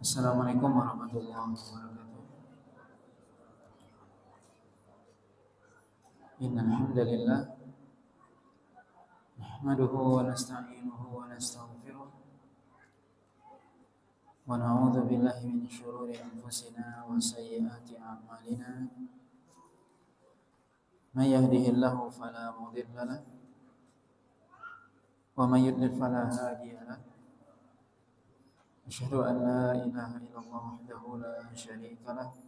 Assalamualaikum warahmatullahi wabarakatuh. Innal hamdalillah nahmaduhu wa nasta'inuhu wa nastaghfiruh wa na'udzu billahi min shururi anfusina wa sayyiati a'malina. May yahdihillahu fala mudilla lahu wa may yudlil fala hadiya lahu. Asyhadu an la ilaha illallah wahdahu la syarika lahu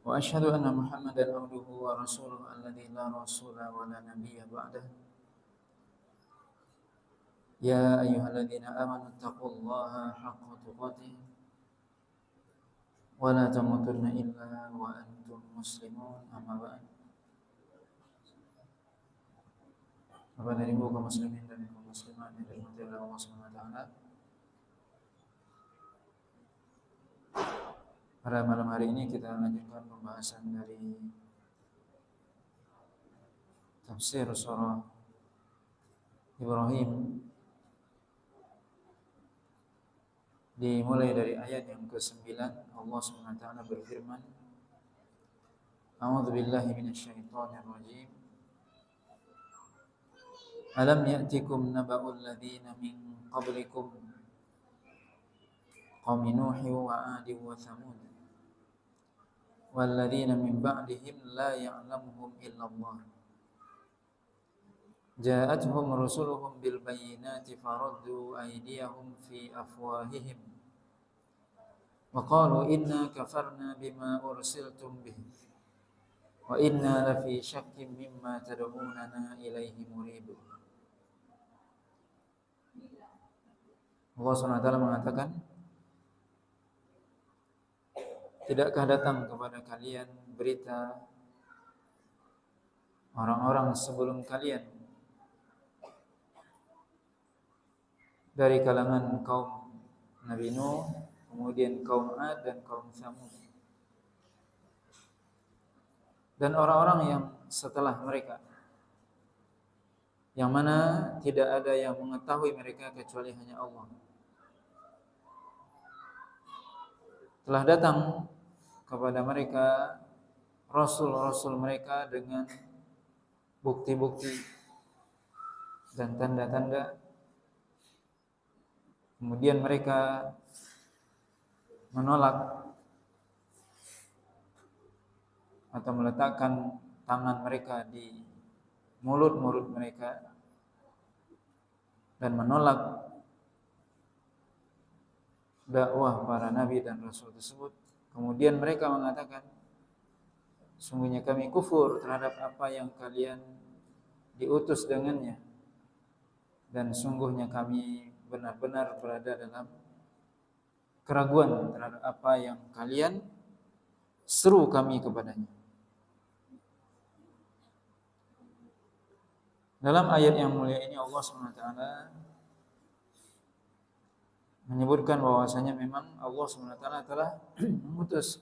wa asyhadu anna Muhammadan abduhu wa rasuluhu alladzi la rasula wa la nabiyya ba'dahu. Ya ayyuhalladzina amanu taqullaha haqqa tuqatih wa la tamutunna illa wa antum muslimun. Amma ba'd. Bapak dan Ibu kaum muslimin dan kaum muslimat yang dirahmati oleh Allah Subhanahu wa taala. Pada malam hari ini kita lanjutkan pembahasan dari tafsir surah Ibrahim, dimulai dari ayat yang ke-9. Allah Subhanahu wa taala berfirman, A'udzu billahi minasyaitonir rajim. Alam ya'tikum naba'ul ladzina min qablikum qaumi Nuh wa 'ad wa Thamud wal ladzina min ba'dihim la ya'lamuhum illallah. Ja'atuhum rusuluhum bil bayyinati faraddu aydiyahum fi afwahihim wa qalu inna kafarna bima ursiltum bihi wa inna lafi syakkin mimma tad'unana ilaihi murib. Allah SWT mengatakan, tidakkah datang kepada kalian berita orang-orang sebelum kalian dari kalangan kaum Nabi Nuh, kemudian kaum 'Ad dan kaum Thamud, dan orang-orang yang setelah mereka, yang mana tidak ada yang mengetahui mereka kecuali hanya Allah. Telah datang kepada mereka rasul-rasul mereka dengan bukti-bukti dan tanda-tanda. Kemudian mereka menolak atau meletakkan tangan mereka di mulut-mulut mereka dan menolak dakwah para nabi dan rasul tersebut. Kemudian mereka mengatakan, sungguhnya kami kufur terhadap apa yang kalian diutus dengannya, dan sungguhnya kami benar-benar berada dalam keraguan terhadap apa yang kalian seru kami kepadanya. Dalam ayat yang mulia ini Allah SWT menyebutkan bahwasanya memang Allah SWT telah mengutus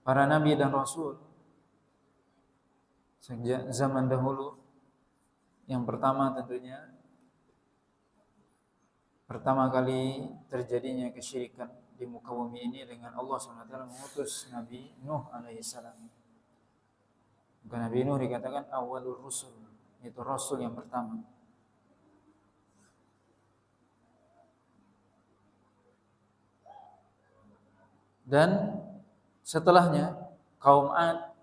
para nabi dan rasul sejak zaman dahulu. Yang pertama tentunya, pertama kali terjadinya kesyirikan di muka bumi ini dengan Allah SWT mengutus Nabi Nuh alaihissalam. Bukan Nabi Nuh dikatakan awalur rusul, itu rasul yang pertama. Dan setelahnya kaum 'Ad,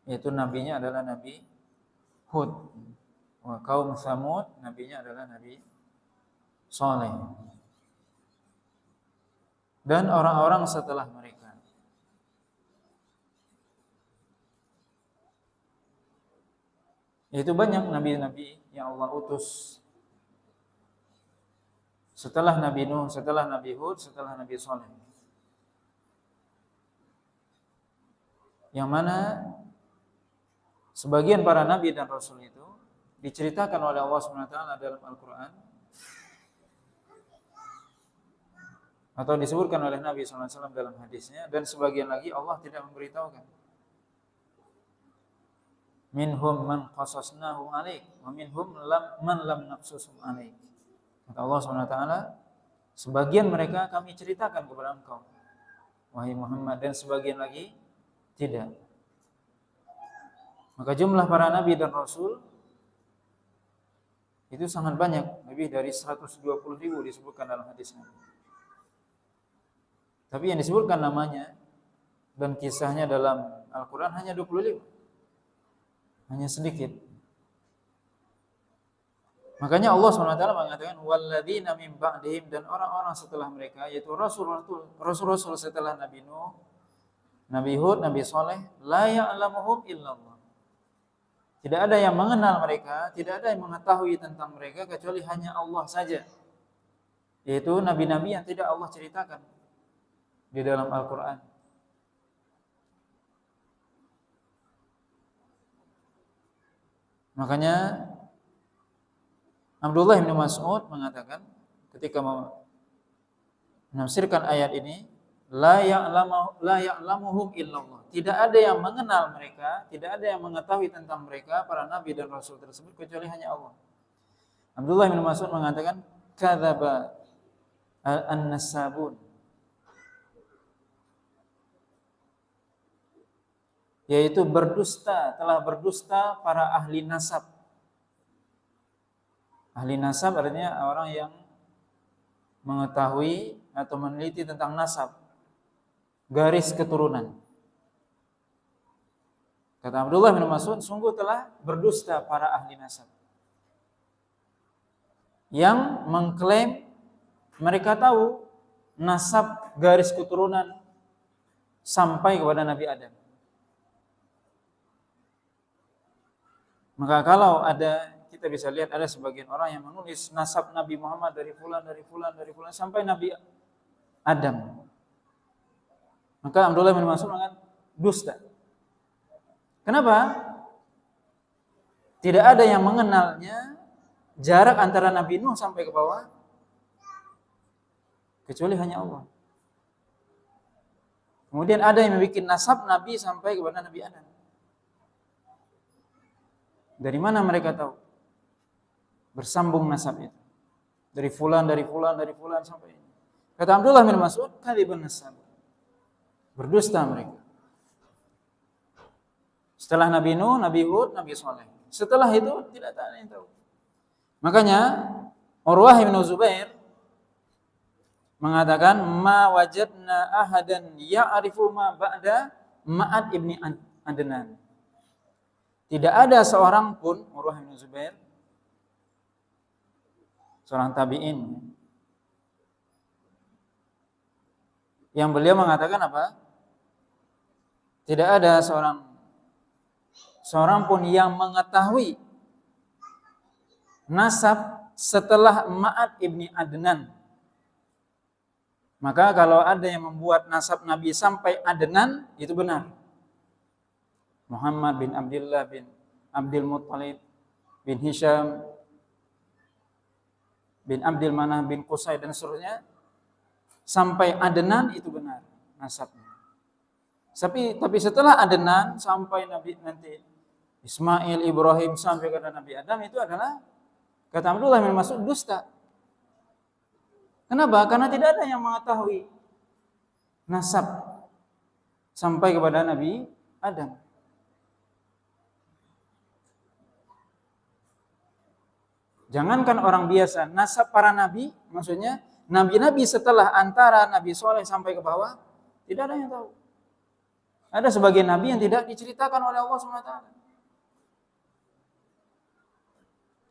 yaitu nabinya adalah Nabi Hud. Kaum Thamud, nabinya adalah Nabi Saleh. Dan orang-orang setelah mereka. Itu banyak nabi-nabi yang Allah utus setelah Nabi Nuh, setelah Nabi Hud, setelah Nabi Saleh. Yang mana sebagian para nabi dan rasul itu diceritakan oleh Allah SWT dalam Al-Quran, atau disebutkan oleh Nabi SAW dalam hadisnya, dan sebagian lagi Allah tidak memberitahukan. Minhum man qasasnahu alaik wa minhum man lam naqsusum alaik. Kata Allah SWT, Sebagian mereka kami ceritakan kepada engkau, wahai Muhammad, dan sebagian lagi tidak. Maka jumlah para nabi dan rasul itu sangat banyak, lebih dari 120.000 disebutkan dalam hadisnya. Tapi yang disebutkan namanya dan kisahnya dalam Al-Quran hanya 25, hanya sedikit. Makanya Allah SWT mengatakan walladzina min ba'dihim, dan orang-orang setelah mereka, yaitu rasul-rasul setelah Nabi Nuh, Nabi Hud, Nabi Saleh, la ya'lamuhum illallah. Tidak ada yang mengenal mereka, tidak ada yang mengetahui tentang mereka kecuali hanya Allah saja. Yaitu nabi-nabi yang tidak Allah ceritakan di dalam Al-Quran. Makanya Abdullah bin Mas'ud mengatakan ketika menafsirkan ayat ini, la ya'lamuhum illallah. Tidak ada yang mengenal mereka, tidak ada yang mengetahui tentang mereka, para nabi dan rasul tersebut, kecuali hanya Allah. Abdullah bin Mas'ud mengatakan kadzaba an-nasabun, yaitu telah berdusta para ahli nasab. Ahli nasab artinya orang yang mengetahui atau meneliti tentang nasab, garis keturunan. Kata Abdullah bin Mas'ud, sungguh telah berdusta para ahli nasab yang mengklaim mereka tahu nasab garis keturunan sampai kepada Nabi Adam. Maka kalau kita bisa lihat ada sebagian orang yang menulis nasab Nabi Muhammad dari fulan sampai Nabi Adam. Maka Abdullah bin Mas'ud mengatakan dusta. Kenapa? Tidak ada yang mengenalnya jarak antara Nabi Nuh sampai ke bawah kecuali hanya Allah. Kemudian ada yang membuat nasab Nabi sampai kepada Nabi Adam. Dari mana mereka tahu? Bersambung nasab itu. Dari fulan sampai ini. Kata Abdullah bin Mas'ud, kadzibun nasab. Berdusta mereka. Setelah Nabi Nuh, Nabi Hud, Nabi Saleh. Setelah itu tidak ada yang tahu. Makanya Urwah bin Zubair mengatakan ma wajadna ahadan ya'rifu ma ba'da Ma'ad ibni Adnan. Tidak ada seorang pun, Urwah bin Zubair, seorang tabi'in, yang beliau mengatakan apa? Tidak ada seorang pun yang mengetahui nasab setelah Ma'ad ibni Adnan. Maka kalau ada yang membuat nasab Nabi sampai Adnan, itu benar. Muhammad bin Abdullah bin Abdul Muttalib bin Hisham bin Abdul Manah bin Qusay dan seterusnya sampai Adnan, itu benar nasabnya. Tapi setelah Adnan sampai Nabi nanti Ismail, Ibrahim sampai kepada Nabi Adam, itu adalah kata Abdullah bin Mas'ud dusta. Kenapa? Karena tidak ada yang mengetahui nasab sampai kepada Nabi Adam. Jangankan orang biasa, nasab para nabi, maksudnya nabi-nabi setelah antara Nabi Soleh sampai ke bawah, tidak ada yang tahu. Ada sebagian nabi yang tidak diceritakan oleh Allah SWT.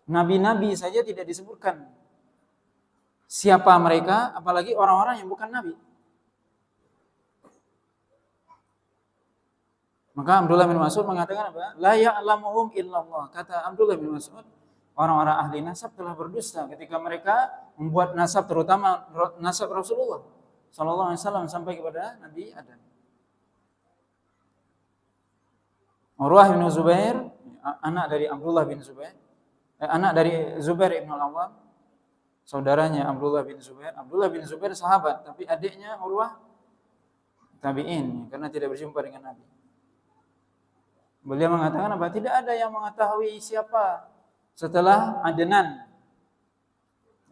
Nabi-nabi saja tidak disebutkan siapa mereka, apalagi orang-orang yang bukan nabi. Maka Abdullah bin Mas'ud mengatakan apa? La ya'lamuhum illallah. Kata Abdullah bin Mas'ud, orang-orang ahli nasab telah berdusta ketika mereka membuat nasab, terutama nasab Rasulullah sallallahu alaihi wasallam sampai kepada Nabi Adam. Urwah bin Zubair, anak dari Abdullah bin Zubair, anak dari Zubair ibn al-Awwam, saudaranya Abdullah bin Zubair. Abdullah bin Zubair sahabat, tapi adiknya Urwah tabi'in karena tidak berjumpa dengan Nabi. Beliau mengatakan apa? Tidak ada yang mengetahui siapa setelah Adnan.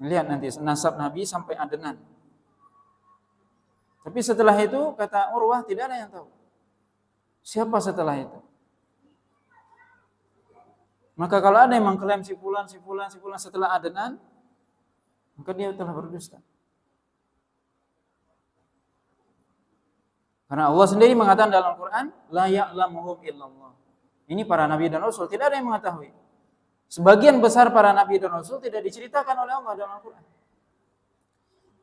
Lihat nanti nasab Nabi sampai Adnan. Tapi setelah itu kata Urwah tidak ada yang tahu. Siapa setelah itu? Maka kalau ada yang mengklaim si fulan setelah Adnan, maka dia telah berdusta. Karena Allah sendiri mengatakan dalam Al-Quran, la ya'lamuhum illallah. Ini para nabi dan rasul, tidak ada yang mengetahui. Sebagian besar para nabi dan rasul tidak diceritakan oleh Allah dalam Al-Quran.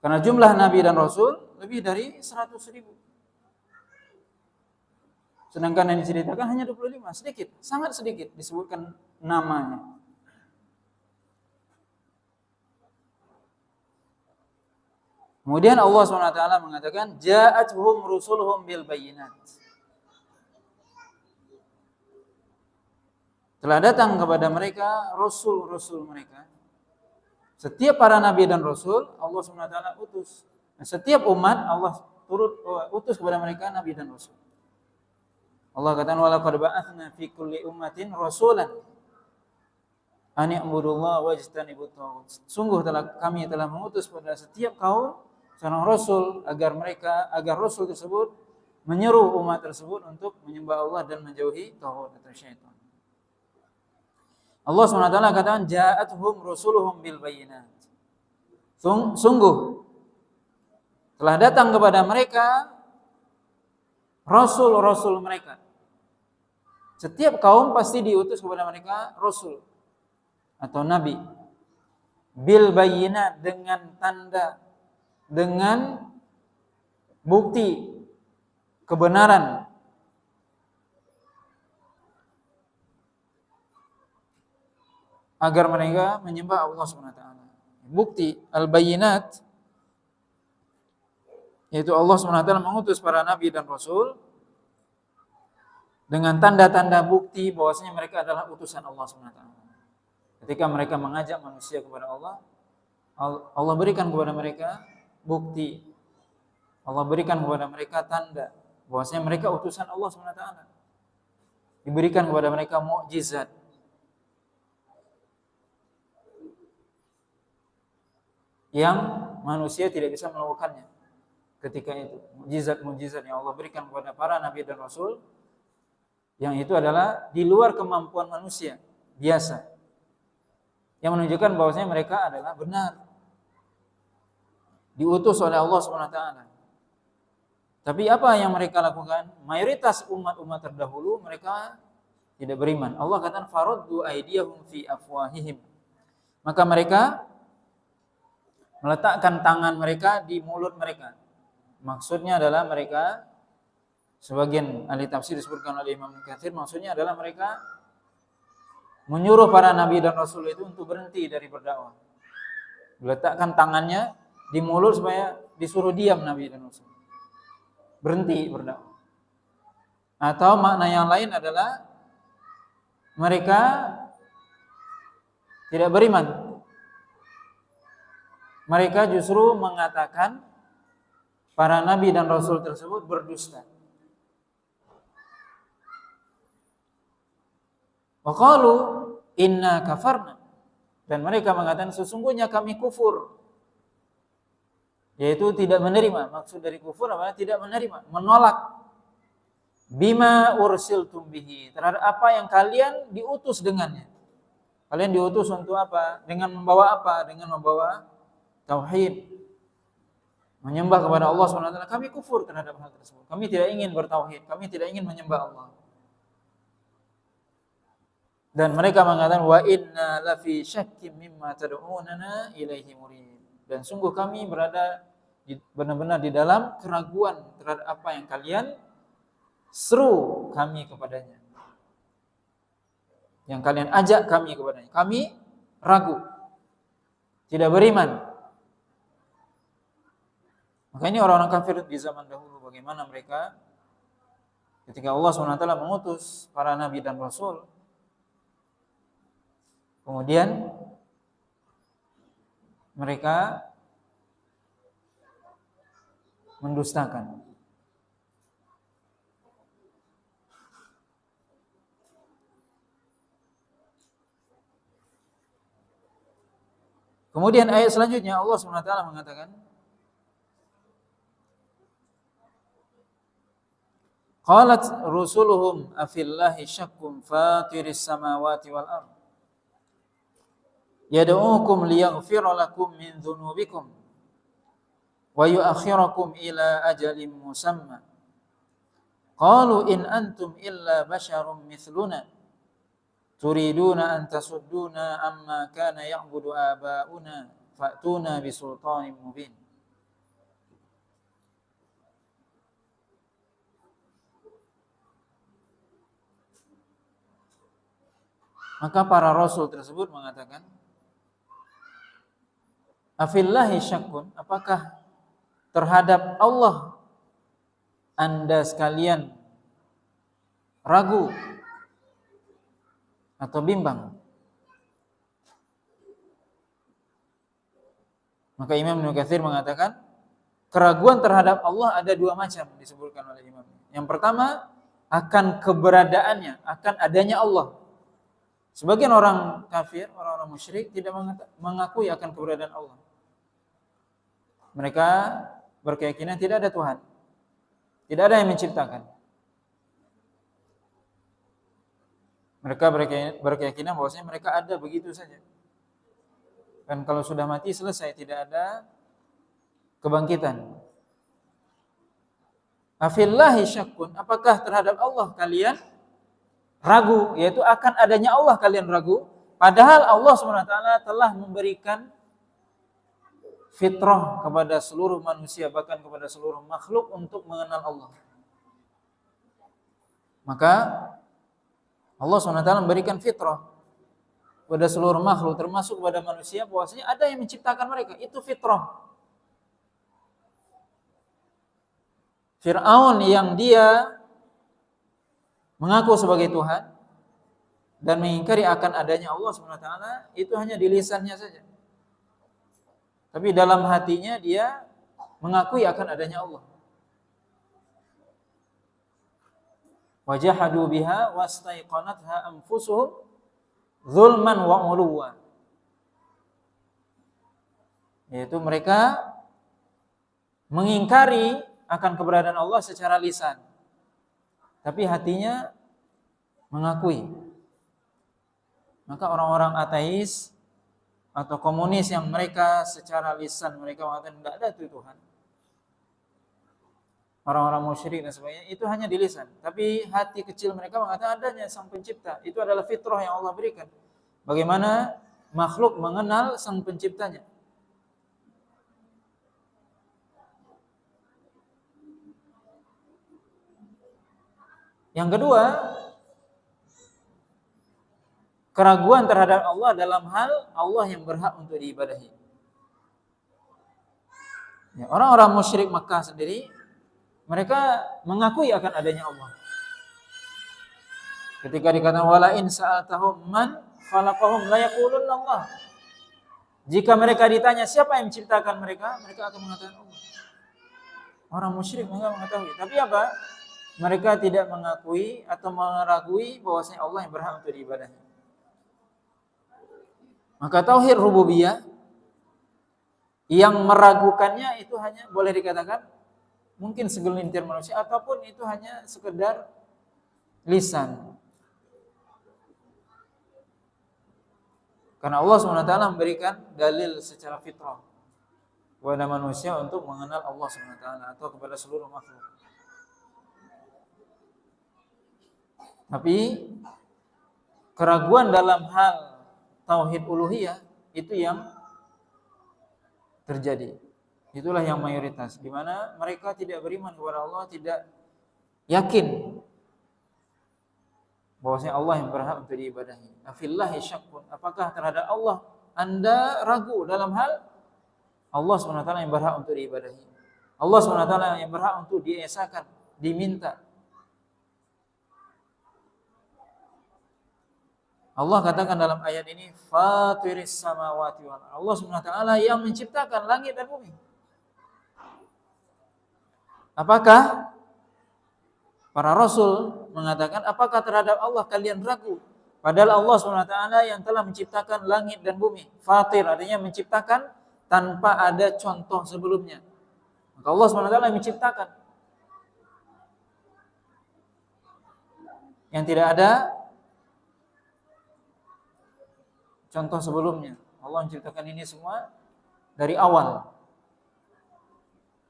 Karena jumlah nabi dan rasul lebih dari 100.000. Sedangkan yang diceritakan hanya 25, sedikit, sangat sedikit disebutkan namanya. Kemudian Allah SWT mengatakan, ja'atuhum rusuluhum bil bayyinat. Telah datang kepada mereka rasul-rasul mereka. Setiap para nabi dan rasul Allah SWT utus. Dan setiap umat Allah utus kepada mereka nabi dan rasul. Allah katakan walaqad ba'atsna fi kulli ummatin rasulan an ya'budullaha wajtanibut taghut. Sungguh kami telah mengutus pada setiap kaum seorang rasul agar rasul tersebut menyeru umat tersebut untuk menyembah Allah dan menjauhi taghut atau syaitan. Allah SWT katakan ja'atuhum rusuluhum bil bayyinat. Sungguh telah datang kepada mereka rasul-rasul mereka. Setiap kaum pasti diutus kepada mereka rasul atau nabi. Bil bayyinat, dengan tanda, dengan bukti kebenaran. Agar mereka menyembah Allah SWT. Bukti al-bayyinat, yaitu Allah SWT mengutus para nabi dan rasul dengan tanda-tanda bukti bahwasanya mereka adalah utusan Allah SWT. Ketika mereka mengajak manusia kepada Allah, Allah berikan kepada mereka bukti. Allah berikan kepada mereka tanda bahwasanya mereka utusan Allah SWT. Diberikan kepada mereka mukjizat. Yang manusia tidak bisa melakukannya ketika itu. Mukjizat-mukjizat yang Allah berikan kepada para nabi dan rasul, yang itu adalah di luar kemampuan manusia biasa, yang menunjukkan bahwasanya mereka adalah benar diutus oleh Allah SWT. Tapi apa yang mereka lakukan? Mayoritas umat-umat terdahulu mereka tidak beriman. Allah katakan faraddu aydiyahum fi afwahihim. Maka mereka meletakkan tangan mereka di mulut mereka. Maksudnya adalah mereka, sebagian ahli tafsir disebutkan oleh Imam Katsir, maksudnya adalah mereka menyuruh para nabi dan rasul itu untuk berhenti dari berdakwah. Meletakkan tangannya di mulut supaya disuruh diam nabi dan rasul. Berhenti berdakwah. Atau makna yang lain adalah mereka tidak beriman. Mereka justru mengatakan para nabi dan rasul tersebut berdusta. Wa qalu inna kafarna. Dan mereka mengatakan sesungguhnya kami kufur. Yaitu tidak menerima. Maksud dari kufur adalah tidak menerima, menolak. Bima ursiltum bihi, terhadap apa yang kalian diutus dengannya. Kalian diutus untuk apa? Dengan membawa apa? Dengan membawa tauhid, menyembah kepada Allah SWT. Kami kufur terhadap hal tersebut. Kami tidak ingin bertauhid, kami tidak ingin menyembah Allah. Dan mereka mengatakan wa inna lafi syakkim mimma tad'unana ilaihi murid. Dan sungguh kami berada benar-benar di dalam keraguan terhadap apa yang kalian seru kami kepadanya, yang kalian ajak kami kepadanya. Kami ragu, tidak beriman. Maka ini orang-orang kafir di zaman dahulu, bagaimana mereka ketika Allah SWT mengutus para nabi dan rasul, kemudian mereka mendustakan. Kemudian ayat selanjutnya Allah SWT mengatakan, qalat rusuluhum afillahi syakkum fatiris samawati wal ard yad'ukum liyaghfira lakum min dhunubikum wa yu'akhirakum ila ajalin musamma qalu in antum illa basyarum mithluna turiduna an tasudduna amma kana ya'budu aba'una fa'tuna bisultanin mubin. Maka para rasul tersebut mengatakan, afillahi syakkun, apakah terhadap Allah Anda sekalian ragu atau bimbang? Maka Imam Ibnu Katsir mengatakan, keraguan terhadap Allah ada dua macam disebutkan oleh Imam. Yang pertama, akan keberadaannya, akan adanya Allah. Sebagian orang kafir, orang-orang musyrik tidak mengakui akan keberadaan Allah. Mereka berkeyakinan tidak ada Tuhan, tidak ada yang menciptakan. Mereka berkeyakinan bahwasanya mereka ada begitu saja. Dan kalau sudah mati selesai, tidak ada kebangkitan. Afillahi syakkun, apakah terhadap Allah kalian ragu, yaitu akan adanya Allah kalian ragu, padahal Allah SWT telah memberikan fitrah kepada seluruh manusia, bahkan kepada seluruh makhluk untuk mengenal Allah. Maka Allah SWT memberikan fitrah kepada seluruh makhluk, termasuk kepada manusia, bahwasanya ada yang menciptakan mereka. Itu fitrah. Fir'aun yang dia mengaku sebagai Tuhan dan mengingkari akan adanya Allah SWT, itu hanya di lisannya saja. Tapi dalam hatinya dia mengakui akan adanya Allah. Wajahadu biha wastaiqanatha anfusuhum zulman wa uluwa. Yaitu mereka mengingkari akan keberadaan Allah secara lisan, tapi hatinya mengakui. Maka orang-orang ateis atau komunis yang mereka secara lisan mereka mengatakan tidak ada Tuhan, orang-orang musyrik dan sebagainya, itu hanya di lisan, tapi hati kecil mereka mengatakan adanya Sang Pencipta. Itu adalah fitrah yang Allah berikan. Bagaimana makhluk mengenal Sang Penciptanya. Yang kedua, keraguan terhadap Allah dalam hal Allah yang berhak untuk diibadahi. Ya, orang-orang musyrik Makkah sendiri, mereka mengakui akan adanya Allah. Ketika dikatakan wala in sa'altahum man khalaqahum la yaqulunna Allah. Jika mereka ditanya siapa yang menciptakan mereka, mereka akan mengatakan Allah. Orang musyrik enggak mengetahui. Tapi apa? Mereka tidak mengakui atau meragui bahwasanya Allah yang berhak untuk diibadahi. Maka tauhid rububiyah yang meragukannya itu hanya boleh dikatakan mungkin segelintir manusia, ataupun itu hanya sekedar lisan. Karena Allah SWT memberikan dalil secara fitrah kepada manusia untuk mengenal Allah SWT atau kepada seluruh makhluk. Tapi keraguan dalam hal tauhid uluhiyah itu yang terjadi. Itulah yang mayoritas, di mana mereka tidak beriman kepada Allah, tidak yakin bahwasanya Allah yang berhak untuk diibadahi. Afillahi syakkun, apakah terhadap Allah Anda ragu dalam hal Allah SWT yang berhak untuk diibadahi, Allah SWT yang berhak untuk diesakan, diminta. Allah katakan dalam ayat ini, Fatiris samawati wal ardh. Allah SWT yang menciptakan langit dan bumi. Apakah para rasul mengatakan, apakah terhadap Allah kalian ragu? Padahal Allah SWT yang telah menciptakan langit dan bumi. Fatir artinya menciptakan tanpa ada contoh sebelumnya. Maka Allah SWT yang menciptakan. Yang tidak ada contoh sebelumnya. Allah menciptakan ini semua dari awal.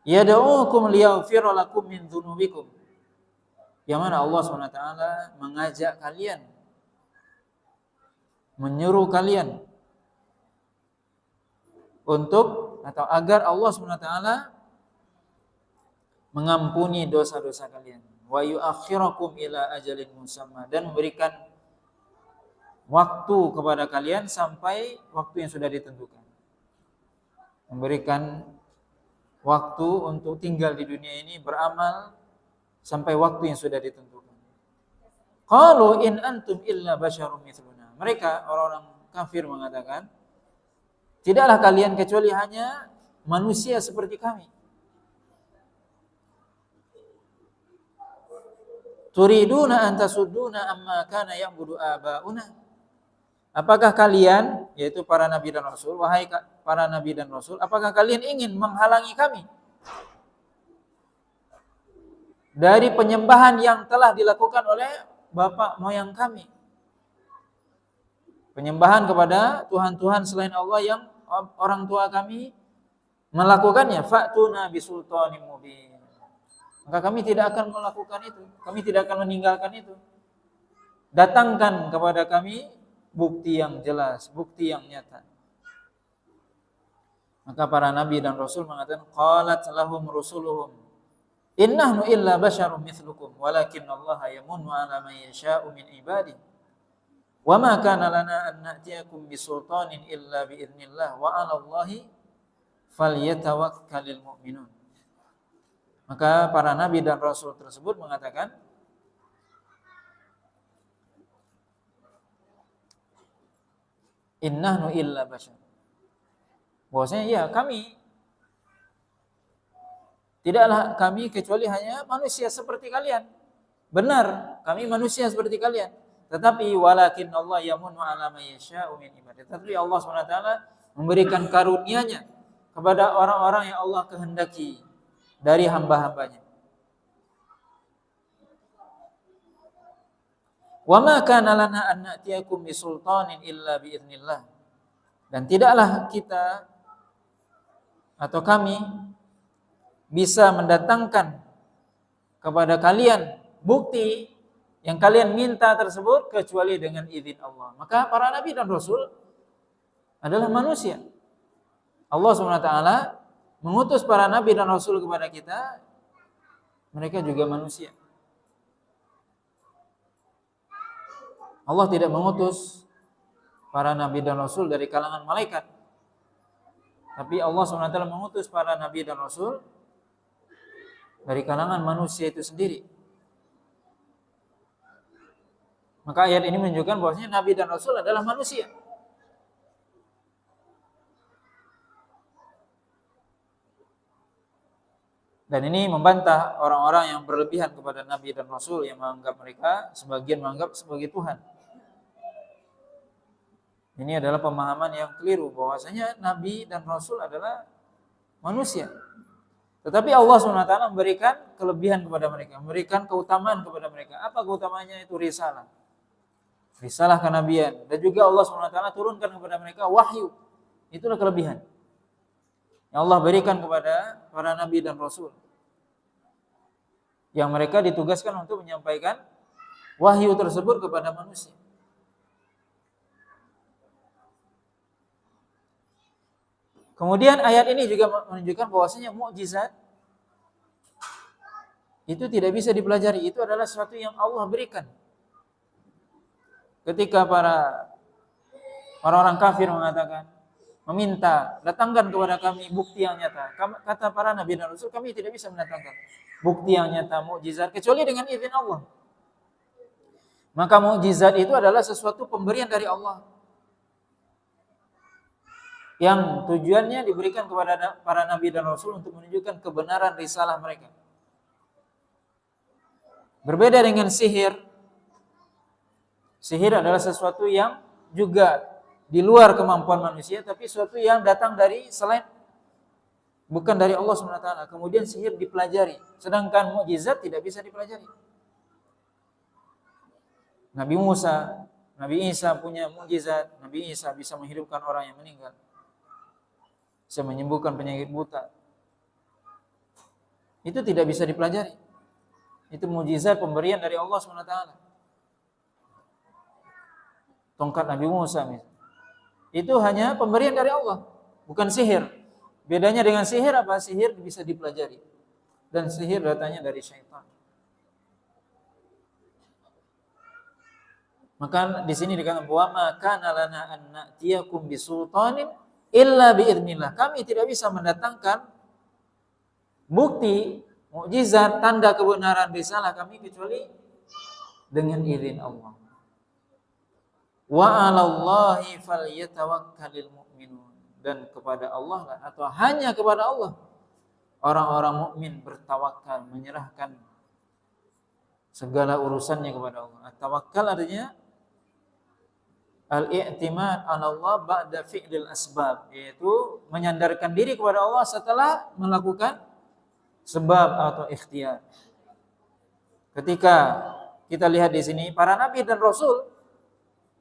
Yad'ukum liyaghfira lakum min dzunubikum. Yang mana Allah SWT mengajak kalian, menyuruh kalian untuk atau agar Allah SWT mengampuni dosa-dosa kalian. Wa yu'akhirakum ila ajalin musamma, dan memberikan waktu kepada kalian sampai waktu yang sudah ditentukan. Memberikan waktu untuk tinggal di dunia ini beramal sampai waktu yang sudah ditentukan. Qalu in antum illa basyarum mithluna. Mereka orang-orang kafir mengatakan, tidaklah kalian kecuali hanya manusia seperti kami. Turiduna an tasudduna amma kana ya'budu abauna. Apakah kalian, yaitu para nabi dan rasul, wahai para nabi dan rasul, apakah kalian ingin menghalangi kami dari penyembahan yang telah dilakukan oleh bapak moyang kami? Penyembahan kepada Tuhan-Tuhan selain Allah yang orang tua kami melakukannya. Fa'tuna bisultanim mubin. Maka kami tidak akan melakukan itu. Kami tidak akan meninggalkan itu. Datangkan kepada kami bukti yang jelas, bukti yang nyata. Maka para nabi dan rasul mengatakan, qalat lahum rusuluhum innahnu illa basyarum mithlukum walakinallaha yamunnu ala man yasha'u min ibadihi wa ma kana lana an na'tiyakum bisultanin illa bi idznillah wa 'ala Allahi falyatawakkalul mu'minun. Maka para nabi dan rasul tersebut mengatakan, innahnu illa bashar. Bahwasanya ya kami tidaklah kami kecuali hanya manusia seperti kalian. Benar, kami manusia seperti kalian. Tetapi walakin Allah yamunnu ala man yasha'u min ibadihi. Tetapi Allah SWT memberikan karunia-Nya kepada orang-orang yang Allah kehendaki dari hamba-hambanya. Wa ma kana lana an na'tiyakum bisultanin illa bi idznillah. Dan tidaklah kita atau kami bisa mendatangkan kepada kalian bukti yang kalian minta tersebut kecuali dengan izin Allah. Maka para nabi dan rasul adalah manusia. Allah SWT mengutus para nabi dan rasul kepada kita, mereka juga manusia. Allah tidak mengutus para nabi dan rasul dari kalangan malaikat. Tapi Allah SWT mengutus para nabi dan rasul dari kalangan manusia itu sendiri. Maka ayat ini menunjukkan bahwasanya nabi dan rasul adalah manusia. Dan ini membantah orang-orang yang berlebihan kepada nabi dan rasul, yang menganggap mereka, sebagian menganggap sebagai Tuhan. Ini adalah pemahaman yang keliru, bahwasanya nabi dan rasul adalah manusia. Tetapi Allah SWT memberikan kelebihan kepada mereka, memberikan keutamaan kepada mereka. Apa keutamaannya? Itu risalah. Risalah kenabian. Dan juga Allah SWT turunkan kepada mereka wahyu. Itulah kelebihan yang Allah berikan kepada para nabi dan rasul, yang mereka ditugaskan untuk menyampaikan wahyu tersebut kepada manusia. Kemudian ayat ini juga menunjukkan bahwasanya mukjizat itu tidak bisa dipelajari. Itu adalah sesuatu yang Allah berikan. Ketika para orang-orang kafir mengatakan, meminta, datangkan kepada kami bukti yang nyata. Kata para nabi dan rasul, kami tidak bisa mendatangkan bukti yang nyata, mukjizat, kecuali dengan izin Allah. Maka mukjizat itu adalah sesuatu pemberian dari Allah, yang tujuannya diberikan kepada para nabi dan rasul untuk menunjukkan kebenaran risalah mereka. Berbeda dengan sihir. Sihir adalah sesuatu yang juga di luar kemampuan manusia, tapi sesuatu yang datang dari selain, bukan dari Allah SWT. Kemudian sihir dipelajari, sedangkan mukjizat tidak bisa dipelajari. Nabi Musa, Nabi Isa punya mukjizat. Nabi Isa bisa menghidupkan orang yang meninggal, bisa menyembuhkan penyakit buta. Itu tidak bisa dipelajari. Itu mukjizat pemberian dari Allah SWT. Tongkat Nabi Musa misalnya, itu hanya pemberian dari Allah, bukan sihir. Bedanya dengan sihir apa? Sihir bisa dipelajari, dan sihir datanya dari syaitan. Maka di sini dikatakan bahwa maka nalana an na'tiyakum bisultanin illa biidznillah. Kami tidak bisa mendatangkan bukti, mukjizat, tanda kebenaran risalah kami kecuali dengan izin Allah. Wa 'alallahi falyatawakkalul mu'minun. Dan kepada Allah lah, atau hanya kepada Allah orang-orang mukmin bertawakal, menyerahkan segala urusannya kepada Allah. At-tawakkal artinya al-i'timad 'ala Allah ba'da fi'lil asbab, yaitu menyandarkan diri kepada Allah setelah melakukan sebab atau ikhtiar. Ketika kita lihat di sini para nabi dan rasul,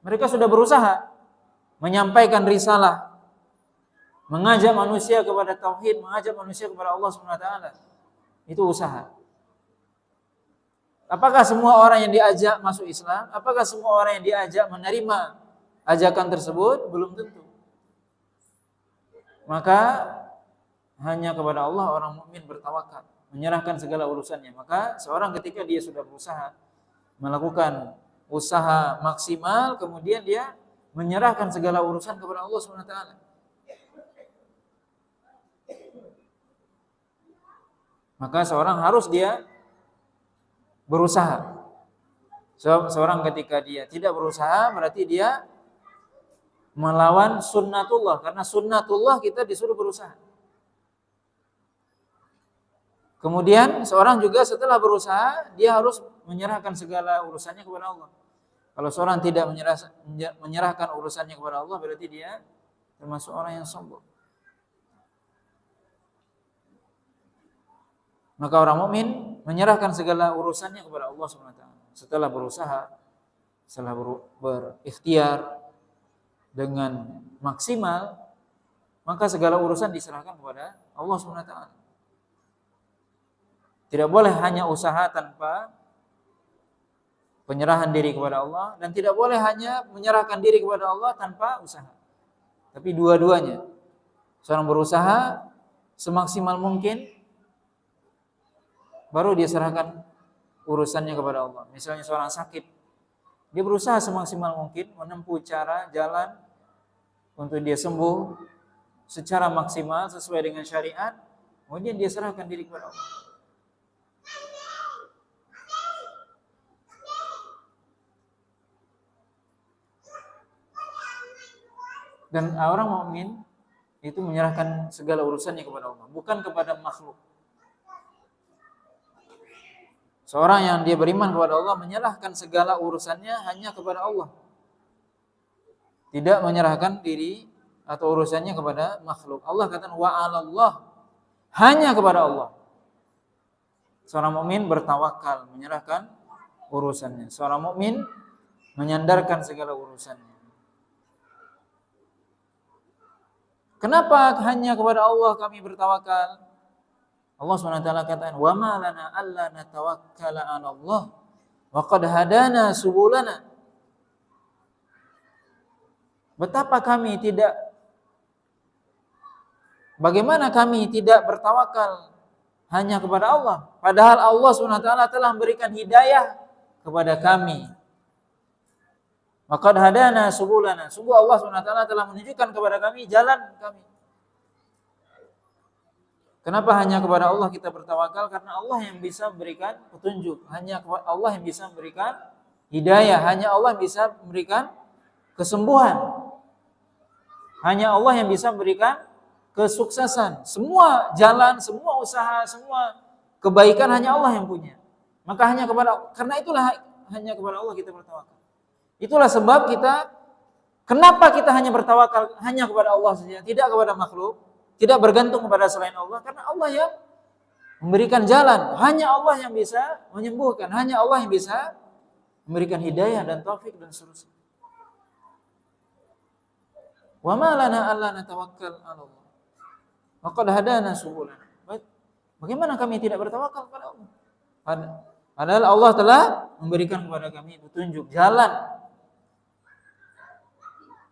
mereka sudah berusaha menyampaikan risalah, mengajak manusia kepada tauhid, mengajak manusia kepada Allah SWT. Itu usaha. Apakah semua orang yang diajak masuk Islam? Apakah semua orang yang diajak menerima ajakan tersebut? Belum tentu. Maka hanya kepada Allah orang mukmin bertawakal, menyerahkan segala urusannya. Maka seorang ketika dia sudah berusaha, melakukan usaha maksimal, kemudian dia menyerahkan segala urusan kepada Allah SWT. Maka seorang harus dia berusaha. Seorang ketika dia tidak berusaha, berarti dia melawan sunnatullah. Karena sunnatullah kita disuruh berusaha. Kemudian seorang juga setelah berusaha, dia harus menyerahkan segala urusannya kepada Allah. Kalau seorang tidak menyerahkan urusannya kepada Allah, berarti dia termasuk orang yang sombong. Maka orang mukmin menyerahkan segala urusannya kepada Allah SWT. Setelah berusaha, setelah berikhtiar dengan maksimal, maka segala urusan diserahkan kepada Allah SWT. Tidak boleh hanya usaha tanpa penyerahan diri kepada Allah, dan tidak boleh hanya menyerahkan diri kepada Allah tanpa usaha. Tapi dua-duanya. Seorang berusaha semaksimal mungkin, baru dia serahkan urusannya kepada Allah. Misalnya seorang sakit, dia berusaha semaksimal mungkin menempuh cara, jalan untuk dia sembuh secara maksimal sesuai dengan syariat, kemudian dia serahkan diri kepada Allah. Dan orang mukmin itu menyerahkan segala urusannya kepada Allah, bukan kepada makhluk. Seorang yang dia beriman kepada Allah menyerahkan segala urusannya hanya kepada Allah. Tidak menyerahkan diri atau urusannya kepada makhluk. Allah katakan wa 'alallah, hanya kepada Allah. Seorang mukmin bertawakal, menyerahkan urusannya. Seorang mukmin menyandarkan segala urusannya. Kenapa hanya kepada Allah kami bertawakal? Allah SWT katakan, "Wa ma lana alla natawakkala 'ala Allah wa qad hadana subulana." Bagaimana kami tidak bertawakal hanya kepada Allah, padahal Allah SWT telah memberikan hidayah kepada kami. Wa qad hadana subulana. Sungguh Allah SWT telah menunjukkan kepada kami jalan kami. Kenapa hanya kepada Allah kita bertawakal? Karena Allah yang bisa memberikan petunjuk. Hanya Allah yang bisa memberikan hidayah. Hanya Allah yang bisa memberikan kesembuhan. Hanya Allah yang bisa memberikan kesuksesan. Semua jalan, semua usaha, semua kebaikan hanya Allah yang punya. Maka karena itulah hanya kepada Allah kita bertawakal. Itulah sebab kenapa kita hanya bertawakal hanya kepada Allah saja, tidak kepada makhluk, tidak bergantung kepada selain Allah, karena Allah yang memberikan jalan. Hanya Allah yang bisa menyembuhkan, hanya Allah yang bisa memberikan hidayah dan taufik dan seterusnya. Wa ma lana alla natawakkal 'ala Allah. Wa qad hadana subulana. Bagaimana kami tidak bertawakal kepada Allah? Padahal Allah telah memberikan kepada kami petunjuk jalan.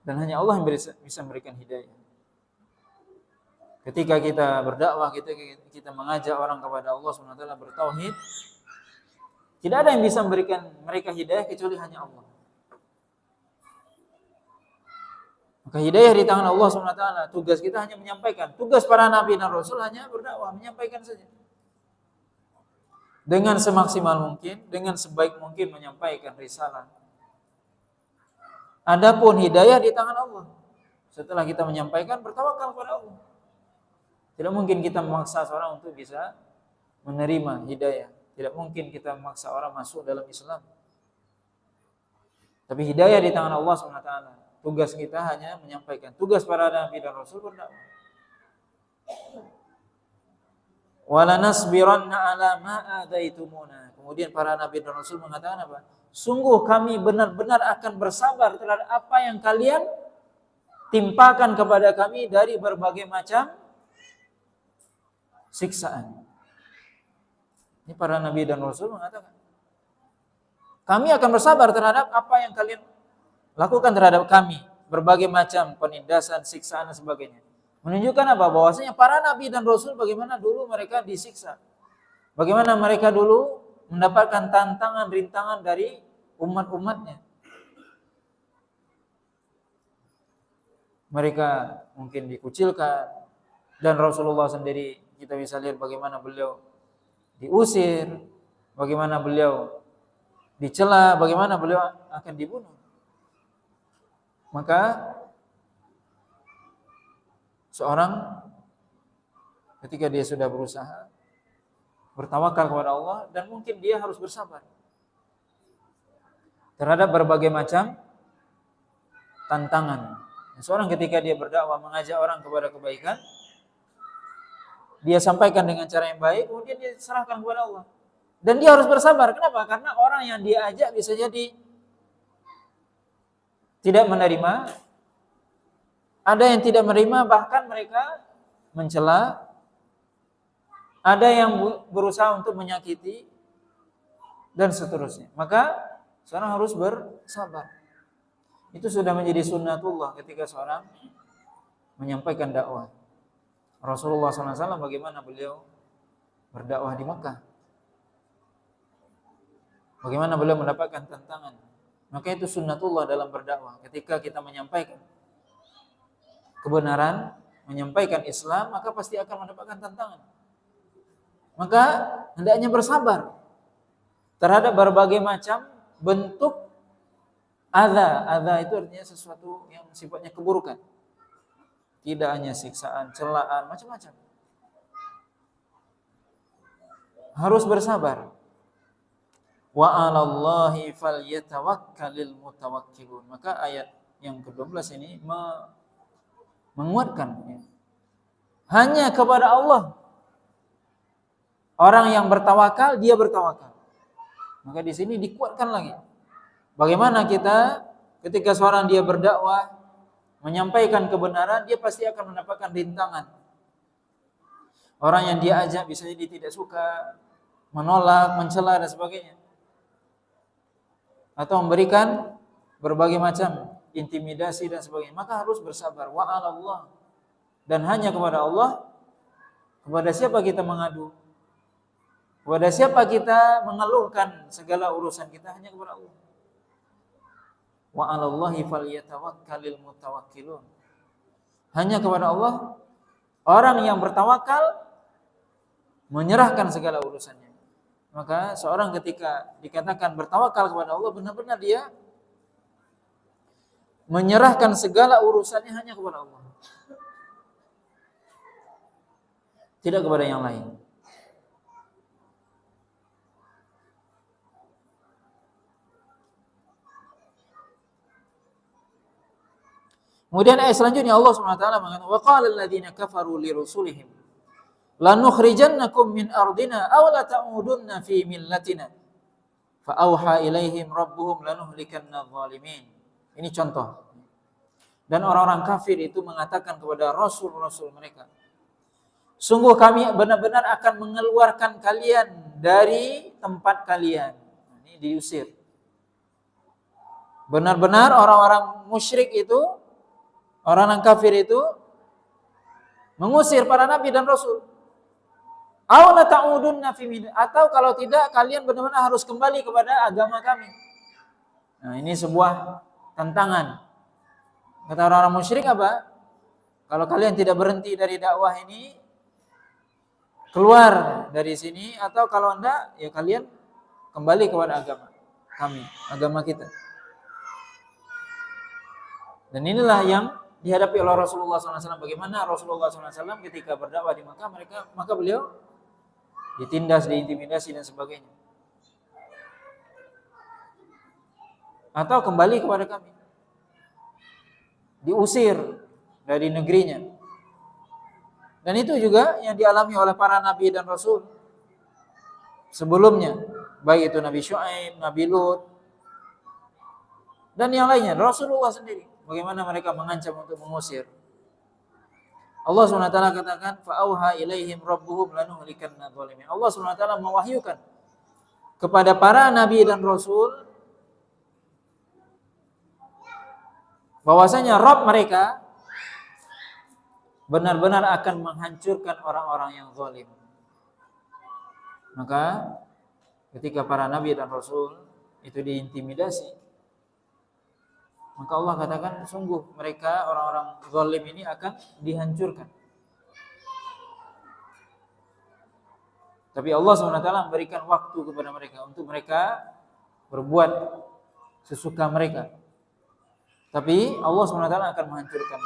Dan hanya Allah yang bisa memberikan hidayah. Ketika kita berdakwah, kita mengajak orang kepada Allah SWT bertauhid, tidak ada yang bisa memberikan mereka hidayah kecuali hanya Allah. Maka hidayah di tangan Allah SWT. Tugas kita hanya menyampaikan. Tugas para nabi dan rasul hanya berdakwah, menyampaikan saja. Dengan semaksimal mungkin, dengan sebaik mungkin menyampaikan risalah. Adapun hidayah di tangan Allah. Setelah kita menyampaikan, bertawakal kepada Allah. Tidak mungkin kita memaksa seorang untuk bisa menerima hidayah. Tidak mungkin kita memaksa orang masuk dalam Islam. Tapi hidayah di tangan Allah SWT. Tugas kita hanya menyampaikan. Tugas para nabi dan rasul berdakwah. Walanasbiranna ala ma adaitumuna. Kemudian para nabi dan rasul mengatakan apa? Sungguh kami benar-benar akan bersabar terhadap apa yang kalian timpakan kepada kami dari berbagai macam siksaan. Ini para nabi dan rasul mengatakan, kami akan bersabar terhadap apa yang kalian lakukan terhadap kami, berbagai macam penindasan, siksaan dan sebagainya. Menunjukkan apa? Bahwasanya para nabi dan rasul bagaimana dulu mereka disiksa. Bagaimana mereka dulu mendapatkan tantangan, rintangan dari umat-umatnya. Mereka mungkin dikucilkan, dan Rasulullah sendiri kita bisa lihat bagaimana beliau diusir, bagaimana beliau dicela, bagaimana beliau akan dibunuh. Maka seorang ketika dia sudah berusaha bertawakal kepada Allah, dan mungkin dia harus bersabar terhadap berbagai macam tantangan. Seorang ketika dia berdakwah, mengajak orang kepada kebaikan, dia sampaikan dengan cara yang baik, kemudian dia serahkan kepada Allah. Dan dia harus bersabar. Kenapa? Karena orang yang dia ajak bisa jadi tidak menerima. Ada yang tidak menerima, bahkan mereka mencela. Ada yang berusaha untuk menyakiti, dan seterusnya. Maka seorang harus bersabar. Itu sudah menjadi sunnatullah ketika seorang menyampaikan dakwah. Rasulullah SAW bagaimana beliau berdakwah di Mekah. Bagaimana beliau mendapatkan tantangan. Maka itu sunnatullah dalam berdakwah. Ketika kita menyampaikan kebenaran, menyampaikan Islam, maka pasti akan mendapatkan tantangan. Maka hendaknya bersabar terhadap berbagai macam bentuk adza. Adza itu artinya sesuatu yang sifatnya keburukan. Tidak hanya siksaan, celaan, macam-macam. Harus bersabar. Wa 'alallahi falyatawakkalul mutawakkilun. Maka ayat yang ke-12 ini menguatkan, ya. Hanya kepada Allah orang yang bertawakal, dia bertawakal. Maka di sini dikuatkan lagi. Bagaimana kita ketika seorang dia berdakwah, menyampaikan kebenaran, dia pasti akan mendapatkan rintangan. Orang yang dia ajak bisa jadi tidak suka, menolak, mencela dan sebagainya. Atau memberikan berbagai macam intimidasi dan sebagainya. Maka harus bersabar. Wa 'alallah. Dan hanya kepada Allah. Kepada siapa kita mengadu? Kepada siapa kita mengeluhkan segala urusan kita? Hanya kepada Allah. Wa 'alallahi falyatawakkalul mutawakkilun. Hanya kepada Allah orang yang bertawakal menyerahkan segala urusannya. Maka seorang ketika dikatakan bertawakal kepada Allah, benar-benar dia menyerahkan segala urusannya hanya kepada Allah. Tidak kepada yang lain. Kemudian ayat selanjutnya Allah Subhanahu wa taala mengatakan wa qala alladziina kafaru li rusulihim lanukhrijannakum min ardina aw la ta'udunna fi millatina fa auha ilaihim rabbuhum lanuhlikanna adh-dhalimin. Ini contoh. Dan orang-orang kafir itu mengatakan kepada rasul-rasul mereka, sungguh kami benar-benar akan mengeluarkan kalian dari tempat kalian. Ini diusir. Benar-benar orang-orang musyrik itu, orang-orang kafir itu mengusir para nabi dan rasul. Aw la ta'udunna fi min, atau kalau tidak kalian benar-benar harus kembali kepada agama kami. Nah, ini sebuah tantangan. Kata orang-orang musyrik apa? Kalau kalian tidak berhenti dari dakwah ini, keluar dari sini, atau kalau enggak, ya kalian kembali kepada agama kami, agama kita. Dan inilah yang dihadapi oleh Rasulullah SAW. Bagaimana Rasulullah SAW ketika berdakwah di Makkah, maka beliau ditindas, diintimidasi dan sebagainya. Atau kembali kepada kami, diusir dari negerinya. Dan itu juga yang dialami oleh para nabi dan rasul sebelumnya, baik itu Nabi Syuaib, Nabi Lut, dan yang lainnya. Rasulullah sendiri, bagaimana mereka mengancam untuk mengusir. Allah SWT katakan fa'auha ilaihim rabbuhum lanuhlikanna adh-dhalimin. Allah SWT mewahyukan kepada para nabi dan rasul bahwasanya Rabb mereka benar-benar akan menghancurkan orang-orang yang zalim. Maka ketika para nabi dan rasul itu diintimidasi, maka Allah katakan sungguh mereka orang-orang zalim ini akan dihancurkan. Tapi Allah SWT memberikan waktu kepada mereka untuk mereka berbuat sesuka mereka. Tapi Allah SWT akan menghancurkan.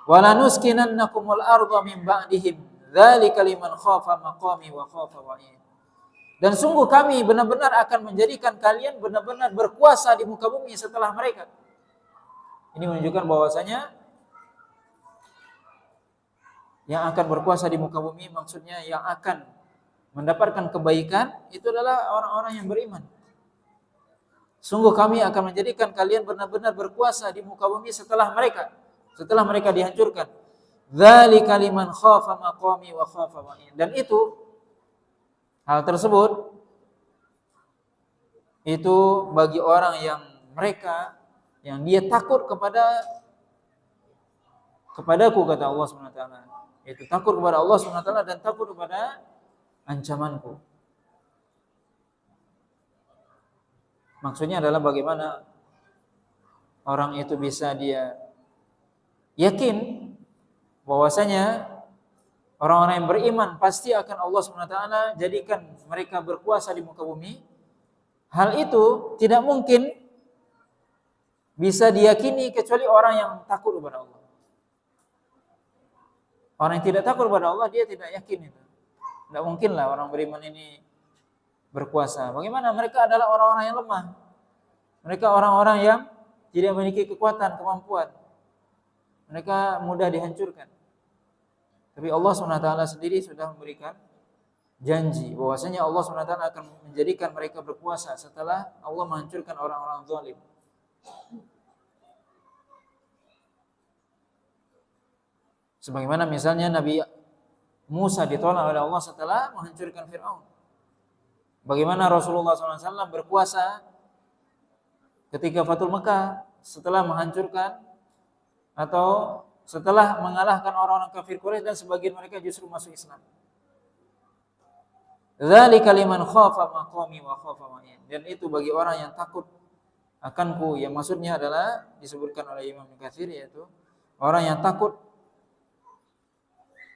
Wala nuskinannakumul arda min ba'dihim dzalika liman khafa maqami wa khafa wa'id. Dan sungguh kami benar-benar akan menjadikan kalian benar-benar berkuasa di muka bumi setelah mereka. Ini menunjukkan bahwasanya yang akan berkuasa di muka bumi, maksudnya yang akan mendapatkan kebaikan, itu adalah orang-orang yang beriman. Sungguh kami akan menjadikan kalian benar-benar berkuasa di muka bumi setelah mereka dihancurkan. Dzalika liman khafa maqami wa khafa wa'id. Dan itu, hal tersebut itu bagi orang yang dia takut kepadaku, kata Allah SWT. Itu takut kepada Allah SWT dan takut kepada ancamanku. Maksudnya adalah bagaimana orang itu bisa dia yakin bahwasanya orang-orang yang beriman pasti akan Allah SWT jadikan mereka berkuasa di muka bumi. Hal itu tidak mungkin bisa diyakini kecuali orang yang takut kepada Allah. Orang yang tidak takut kepada Allah, dia tidak yakin itu. Tidak mungkinlah orang beriman ini berkuasa. Bagaimana? Mereka adalah orang-orang yang lemah. Mereka orang-orang yang tidak memiliki kekuatan, kemampuan. Mereka mudah dihancurkan. Tapi Allah SWT sendiri sudah memberikan janji bahwasanya Allah SWT akan menjadikan mereka berkuasa setelah Allah menghancurkan orang-orang zalim. Sebagaimana misalnya Nabi Musa ditolak oleh Allah setelah menghancurkan Fir'aun. Bagaimana Rasulullah SAW berkuasa ketika Fathul Mekah setelah menghancurkan atau setelah mengalahkan orang-orang kafir Quraisy dan sebagian mereka justru masuk Islam. Dzalika liman khafa maqami wa khafa wa'id. Dan itu bagi orang yang takut akanku, yang maksudnya adalah disebutkan oleh Imam Ibnu Katsir, yaitu orang yang takut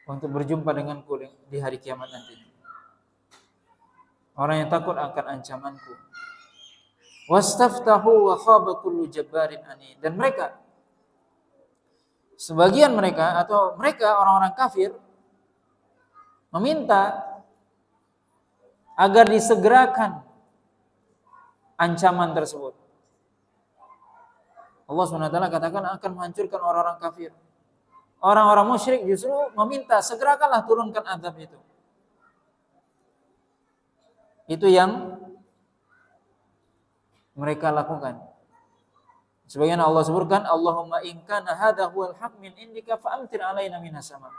untuk berjumpa denganku di hari kiamat nanti. Orang yang takut akan ancamanku. Wastaftahu wa khaba kullu jabbarin anid. Dan mereka, sebagian mereka atau mereka orang-orang kafir meminta agar disegerakan ancaman tersebut. Allah SWT katakan akan menghancurkan orang-orang kafir. Orang-orang musyrik justru meminta segerakanlah turunkan azab itu. Itu yang mereka lakukan. Sebagian Allah sebutkan, Allahumma in kana hadha huwal haq min indika fa'amtir alaina minas sama.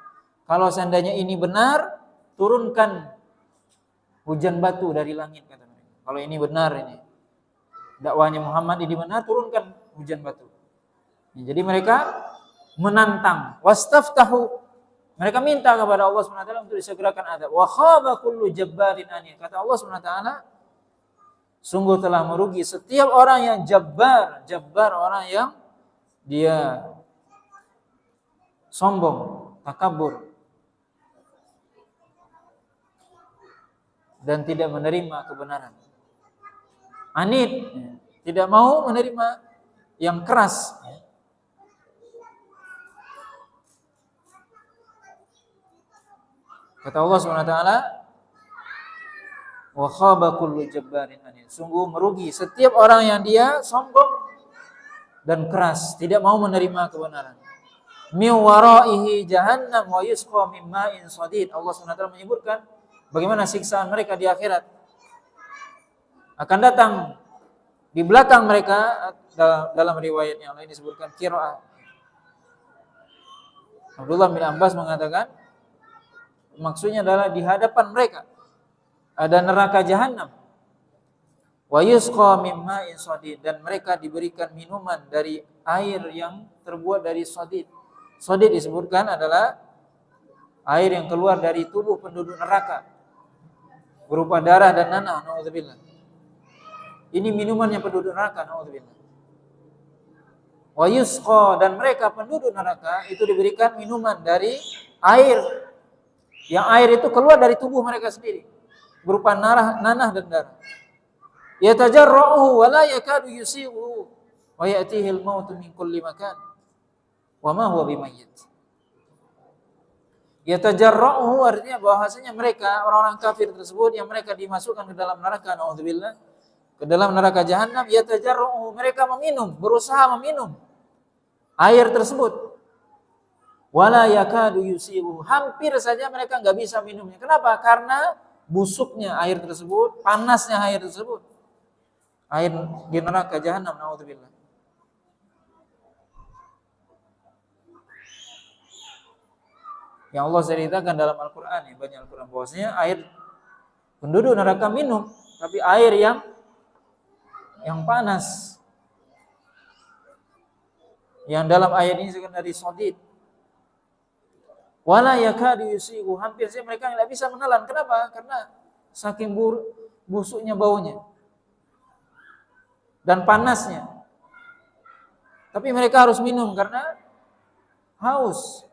Kalau seandainya ini benar, turunkan hujan batu dari langit, kata mereka. Kalau ini benar, ini dakwahnya Muhammad ini benar, turunkan hujan batu. Jadi mereka menantang, wastaftahu, mereka minta kepada Allah SWT untuk disegerakan azab. Wa khaba kullu jabbarin anid. Kata Allah SWT, sungguh telah merugi setiap orang yang jabbar orang yang dia sombong, takabur, dan tidak menerima kebenaran. Anid, tidak mau menerima yang keras. Kata Allah SWT, wa khaba kullu jabbarin anid. Sungguh merugi setiap orang yang dia sombong dan keras, tidak mau menerima kebenaran. Min waraihi jahannam wa yusqa min ma'in sadid. Allah SWT menyebutkan bagaimana siksaan mereka di akhirat. Akan datang di belakang mereka, dalam riwayat yang lain disebutkan qiraah. Abdullah bin Abbas mengatakan maksudnya adalah di hadapan mereka ada neraka jahanam. Wa yusqa min ma'in sadid, dan mereka diberikan minuman dari air yang terbuat dari sadid. Sadid disebutkan adalah air yang keluar dari tubuh penduduk neraka berupa darah dan nanah, naudzubillah. Ini minumannya penduduk neraka, naudzubillah. Wa yusqa, dan mereka penduduk neraka itu diberikan minuman dari air, yang air itu keluar dari tubuh mereka sendiri berupa nanah dan darah. Yatajarra'uhu wa la yakadu yusighu wa ya'tihi al-mautu min kulli makan wa ma huwa bimayyit. Yatajarra'uhu artinya bahwasanya mereka orang-orang kafir tersebut yang mereka dimasukkan ke dalam neraka, naudzubillah, ke dalam neraka jahanam, yatajarra'uhu, mereka meminum, berusaha meminum air tersebut. Wala yakadu yusighu, hampir saja mereka enggak bisa minumnya. Kenapa? Karena busuknya air tersebut, panasnya air tersebut. Air di neraka jahanam, naudzubillah. Yang Allah ceritakan dalam Al-Qur'an, ya, banyak Al-Qur'an, bahwasanya air penduduk neraka minum, tapi air yang panas. Yang dalam ayat ini disebutkan dari sadid. Wala yakadu yusighu, hampir saja mereka tidak bisa menelan. Kenapa? Karena saking busuknya baunya dan panasnya. Tapi mereka harus minum karena haus.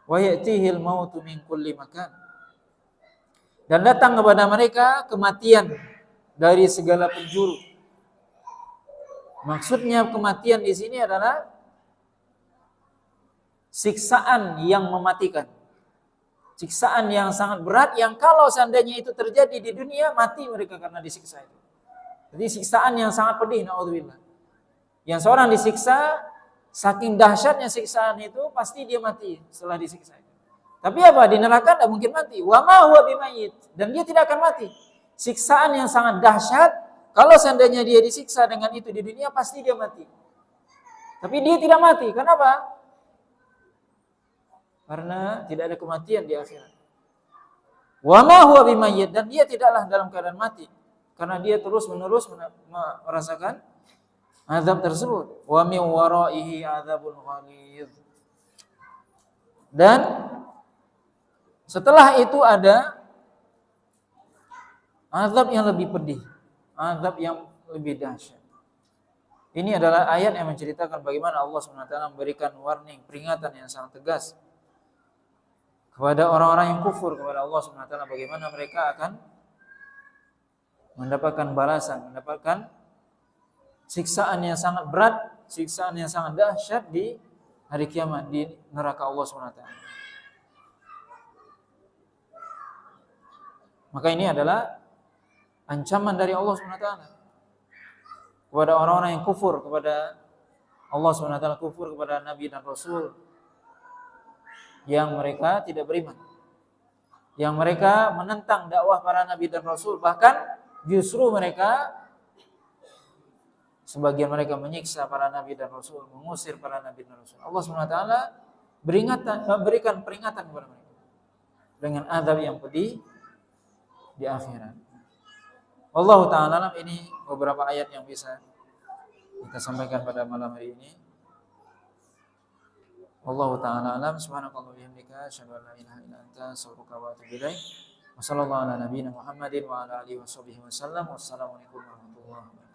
Wa ya'tihil mautu min kulli makan, dan datang kepada mereka kematian dari segala penjuru. Maksudnya kematian di sini adalah siksaan yang mematikan. Siksaan yang sangat berat, yang kalau seandainya itu terjadi di dunia, mati mereka karena disiksa itu. Jadi siksaan yang sangat pedih, naudzubillah. Yang seorang disiksa, saking dahsyatnya siksaan itu, pasti dia mati setelah disiksa itu. Tapi apa? Di neraka tidak mungkin mati. Wa ma huwa bimayyit, dan dia tidak akan mati. Siksaan yang sangat dahsyat, kalau seandainya dia disiksa dengan itu di dunia, pasti dia mati. Tapi dia tidak mati. Kenapa? Karena tidak ada kematian di akhirat. Wa ma huwa bimayyit, dan dia tidaklah dalam keadaan mati, karena dia terus-menerus merasakan azab tersebut. Wa min waraihi adzabun ghalidz. Dan setelah itu ada azab yang lebih pedih, azab yang lebih dahsyat. Ini adalah ayat yang menceritakan bagaimana Allah SWT memberikan warning, peringatan yang sangat tegas kepada orang-orang yang kufur kepada Allah SWT, bagaimana mereka akan mendapatkan balasan, mendapatkan siksaan yang sangat berat, siksaan yang sangat dahsyat di hari kiamat, di neraka Allah SWT. Maka ini adalah ancaman dari Allah SWT. kepada orang-orang yang kufur kepada Allah SWT, kufur kepada Nabi dan Rasul, yang mereka tidak beriman, yang mereka menentang dakwah para Nabi dan Rasul, bahkan justru mereka, sebagian mereka menyiksa para Nabi dan Rasul, mengusir para Nabi dan Rasul. Allah SWT berikan peringatan kepada mereka dengan azab yang pedih di akhirat. Allah Ta'ala alam, ini beberapa ayat yang bisa kita sampaikan pada malam hari ini. Allah Ta'ala alam. Subhanakallah wa bihamdika, asyhadu an la ilaha illa anta, astaghfiruka wa atubu ilaik. Wa sallallahu ala nabiyyina Muhammadin wa ala alihi wa sahbihi wasallam. Wassalamualaikum warahmatullahi wabarakatuh.